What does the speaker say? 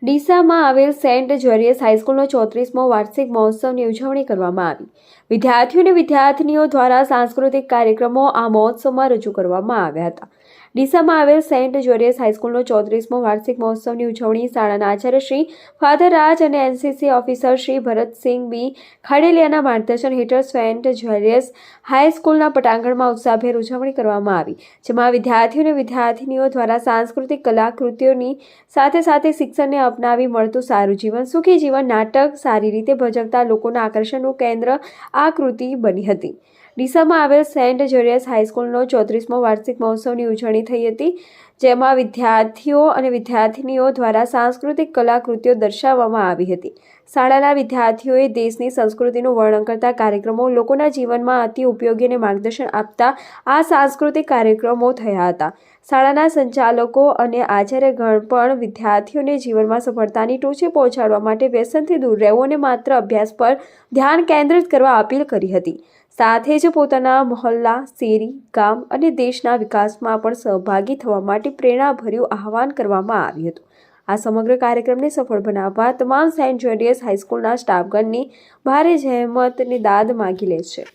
ડીસામાં આવેલ સેન્ટ જ્વેરિયસ હાઈસ્કૂલનો 34મો વાર્ષિક મહોત્સવની ઉજવણી કરવામાં આવી. વિદ્યાર્થીઓ અને વિદ્યાર્થીનીઓ દ્વારા સાંસ્કૃતિક કાર્યક્રમો આ મહોત્સવમાં રજૂ કરવામાં આવ્યા હતા. ડીસામાં આવેલ સેન્ટ જ્વેરિયસ હાઈસ્કૂલનો 34મો વાર્ષિક મહોત્સવની ઉજવણી શાળાના આચાર્ય શ્રી ફાધર રાજ અને એનસીસી ઓફિસર શ્રી ભરતસિંહ બી ખાડેલિયાના માર્ગદર્શન હેઠળ સેન્ટ જ્વેરિયસ હાઈસ્કૂલના પટાંગણમાં ઉત્સાહભેર ઉજવણી કરવામાં આવી, જેમાં વિદ્યાર્થીઓ અને વિદ્યાર્થીનીઓ દ્વારા સાંસ્કૃતિક કલાકૃતિઓની સાથે સાથે શિક્ષણને અપનાવી મળતું સારું જીવન, સુખી જીવન નાટક સારી રીતે ભજવતા લોકોના આકર્ષણનું કેન્દ્ર આ કૃતિ બની હતી. ડીસામાં આવેલ સેન્ટ જ્વેરિયસ હાઈસ્કૂલનો 34મો વાર્ષિક મહોત્સવની ઉજવણી થઈ હતી, જેમાં વિદ્યાર્થીઓ અને વિદ્યાર્થીનીઓ દ્વારા સાંસ્કૃતિક કલાકૃતિઓ દર્શાવવામાં આવી હતી. શાળાના વિદ્યાર્થીઓએ દેશની સંસ્કૃતિનું વર્ણન કરતા કાર્યક્રમો, લોકોના જીવનમાં અતિ ઉપયોગી અને માર્ગદર્શન આપતા આ સાંસ્કૃતિક કાર્યક્રમો થયા હતા. શાળાના સંચાલકો અને આચાર્યગણ પણ વિદ્યાર્થીઓને જીવનમાં સફળતાની ટોચે પહોંચાડવા માટે વ્યસનથી દૂર રહેવું અને માત્ર અભ્યાસ પર ધ્યાન કેન્દ્રિત કરવા અપીલ કરી હતી. સાથે જ પોતાના મહોલ્લા, શેરી, ગામ અને દેશના વિકાસમાં પણ સહભાગી થવા માટે પ્રેરણાભર્યું આહ્વાન કરવામાં આવ્યું હતું. આ સમગ્ર કાર્યક્રમને સફળ બનાવવા તમામ સેન્ટ જ્વેરિયસ હાઈસ્કૂલના સ્ટાફગણની ભારે જહેમત અને દાદ માગી લે છે.